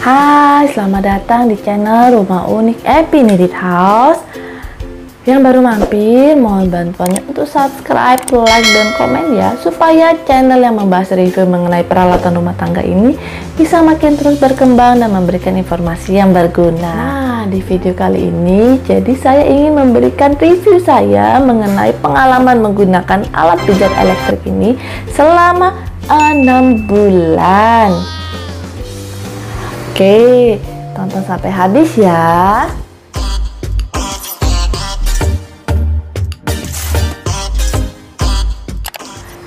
Hai, selamat datang di channel Rumah Unik Epi Edit House. Yang baru mampir, mohon bantuannya untuk subscribe, like, dan komen ya, supaya channel yang membahas review mengenai peralatan rumah tangga ini bisa makin terus berkembang dan memberikan informasi yang berguna. Nah, di video kali ini, jadi saya ingin memberikan review saya mengenai pengalaman menggunakan alat pijat elektrik ini selama 6 bulan. Oke, tonton sampai habis ya.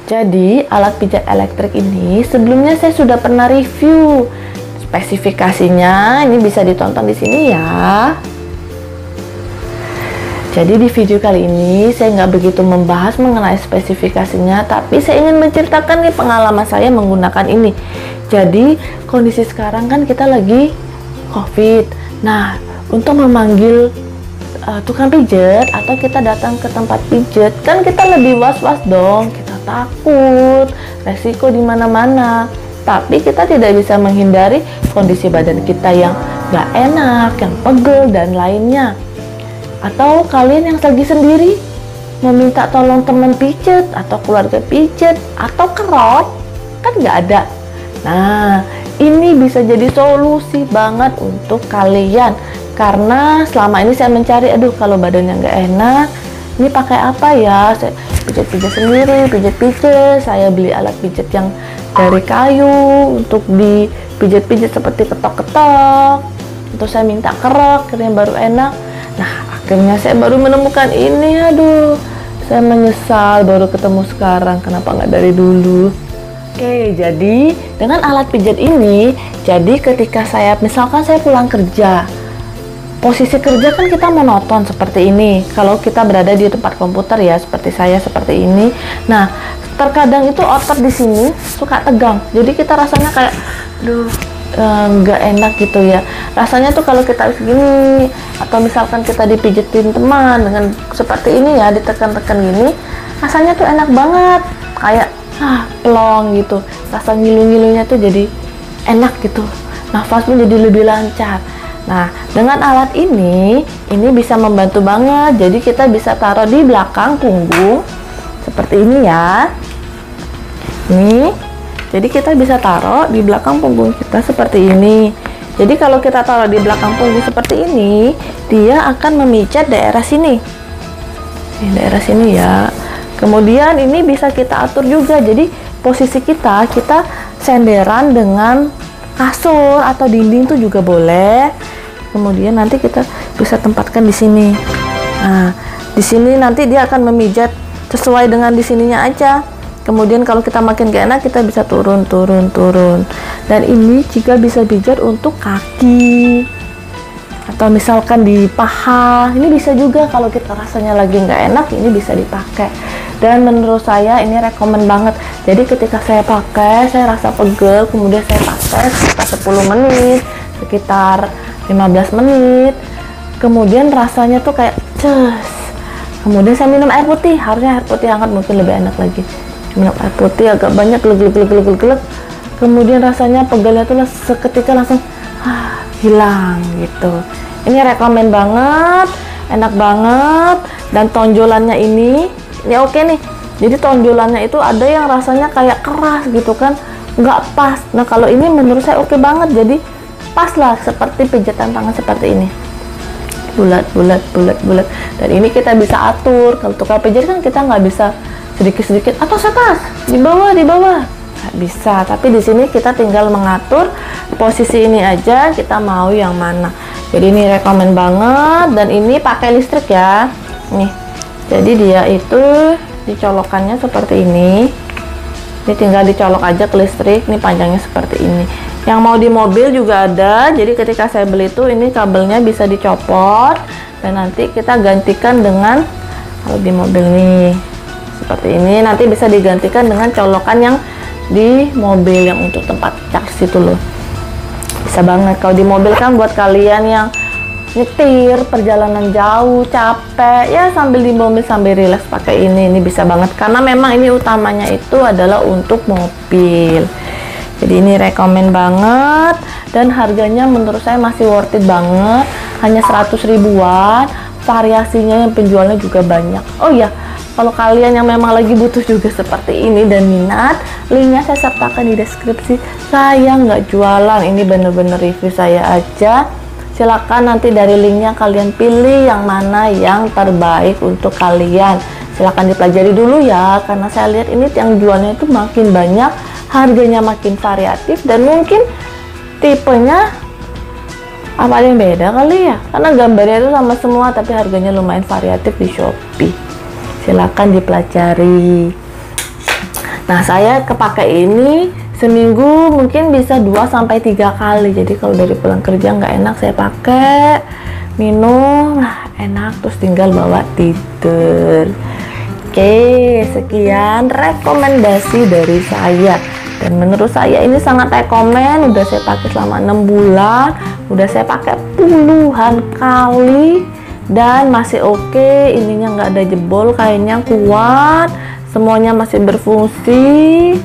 Jadi, alat pijat elektrik ini sebelumnya saya sudah pernah review. Spesifikasinya ini bisa ditonton di sini ya. Jadi di video kali ini saya nggak begitu membahas mengenai spesifikasinya, tapi saya ingin menceritakan nih pengalaman saya menggunakan ini. Jadi kondisi sekarang kan kita lagi COVID. Nah, untuk memanggil tukang pijat atau kita datang ke tempat pijat, kan kita lebih was-was dong. Kita takut, resiko di mana-mana. Tapi kita tidak bisa menghindari kondisi badan kita yang nggak enak, yang pegel dan lainnya. Atau kalian yang lagi sendiri meminta tolong teman pijat atau keluarga pijat atau kerot, kan nggak ada. Nah, ini bisa jadi solusi banget untuk kalian, karena selama ini saya mencari, aduh kalau badannya nggak enak, ini pakai apa ya? Saya pijat-pijat sendiri, pijat-pijat. Saya beli alat pijat yang dari kayu untuk dipijat-pijat seperti ketok-ketok. Untuk saya minta kerok, akhirnya baru enak. Nah, akhirnya saya baru menemukan ini. Aduh, saya menyesal baru ketemu sekarang, kenapa nggak dari dulu. Oke, jadi dengan alat pijat ini, jadi ketika misalkan saya pulang kerja, posisi kerja kan kita monoton seperti ini. Kalau kita berada di tempat komputer ya, seperti saya seperti ini. Nah, terkadang itu otot di sini suka tegang. Jadi kita rasanya kayak, aduh, nggak enak gitu ya. Rasanya tuh kalau kita segini, atau misalkan kita dipijitin teman dengan seperti ini ya, ditekan-tekan gini, rasanya tuh enak banget. Kayak plong gitu, rasa ngilu-ngilunya tuh jadi enak gitu, nafas pun jadi lebih lancar. Nah, dengan alat ini bisa membantu banget. Jadi kita bisa taruh di belakang punggung seperti ini ya. Nih, jadi kita bisa taruh di belakang punggung kita seperti ini. Jadi kalau kita taruh di belakang punggung seperti ini, dia akan memijat daerah sini. Ini daerah sini ya. Kemudian ini bisa kita atur juga, jadi posisi kita senderan dengan kasur atau dinding tuh juga boleh. Kemudian nanti kita bisa tempatkan di sini. Nah, di sini nanti dia akan memijat sesuai dengan di sininya aja. Kemudian kalau kita makin gak enak, kita bisa turun. Dan ini juga bisa pijat untuk kaki atau misalkan di paha. Ini bisa juga kalau kita rasanya lagi nggak enak, ini bisa dipakai. Dan menurut saya ini rekomen banget. Jadi ketika saya pakai, saya rasa pegel, kemudian saya pakai sekitar 10 menit, sekitar 15 menit. Kemudian rasanya tuh kayak ces. Kemudian saya minum air putih, harusnya air putih hangat mungkin lebih enak lagi. Minum air putih agak banyak, glek. Kemudian rasanya pegelnya tuh seketika langsung hilang gitu. Ini rekomen banget, enak banget. Dan tonjolannya ini oke nih. Jadi tonjolannya itu ada yang rasanya kayak keras gitu kan, nggak pas. Nah, kalau ini menurut saya oke banget. Jadi pas lah seperti pijatan tangan seperti ini, bulat. Dan ini kita bisa atur. Kalau tukang pijat kan kita nggak bisa sedikit atau setas di bawah nggak bisa. Tapi di sini kita tinggal mengatur posisi ini aja, kita mau yang mana. Jadi ini rekomen banget. Dan ini pakai listrik ya. Nih, jadi dia itu dicolokannya seperti ini. Ini tinggal dicolok aja ke listrik. Ini panjangnya seperti ini. Yang mau di mobil juga ada. Jadi ketika saya beli itu, ini kabelnya bisa dicopot dan nanti kita gantikan dengan, kalau di mobil nih seperti ini, nanti bisa digantikan dengan colokan yang di mobil yang untuk tempat charge itu loh. Bisa banget. Kalau di mobil kan buat kalian yang nyetir perjalanan jauh capek ya, sambil di mobil sambil rileks pakai ini bisa banget, karena memang ini utamanya itu adalah untuk mobil. Jadi ini rekomen banget dan harganya menurut saya masih worth it banget, hanya 100 ribuan. Variasinya yang penjualnya juga banyak. Oh ya, kalau kalian yang memang lagi butuh juga seperti ini dan minat, linknya saya sertakan di deskripsi. Saya nggak jualan, ini bener-bener review saya aja. Silakan nanti dari linknya kalian pilih yang mana yang terbaik untuk kalian. Silakan dipelajari dulu ya, karena saya lihat ini yang jualnya itu makin banyak, harganya makin variatif, dan mungkin tipenya apa ada yang beda kali ya, karena gambarnya itu sama semua tapi harganya lumayan variatif di Shopee. Silakan dipelajari. Nah, saya kepake ini seminggu mungkin bisa 2-3 kali. Jadi kalau dari pulang kerja nggak enak, saya pakai minum, nah enak, terus tinggal bawa tidur. Oke, sekian rekomendasi dari saya, dan menurut saya ini sangat rekomen. Udah saya pakai selama 6 bulan, udah saya pakai puluhan kali dan masih oke. Ininya nggak ada jebol, kainnya kuat, semuanya masih berfungsi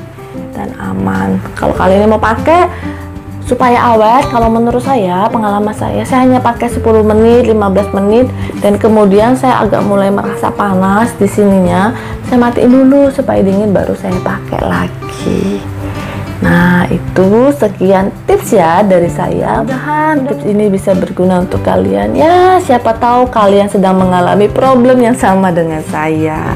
dan aman. Kalau kalian mau pakai supaya awet, kalau menurut saya, pengalaman saya hanya pakai 10 menit, 15 menit, dan kemudian saya agak mulai merasa panas di sininya, saya matiin dulu supaya dingin, baru saya pakai lagi. Nah, itu sekian tips ya dari saya. Mudah-mudahan tips ini bisa berguna untuk kalian ya. Siapa tahu kalian sedang mengalami problem yang sama dengan saya.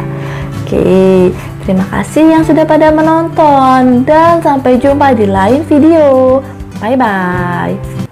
Oke, terima kasih yang sudah pada menonton, dan sampai jumpa di lain video. Bye bye.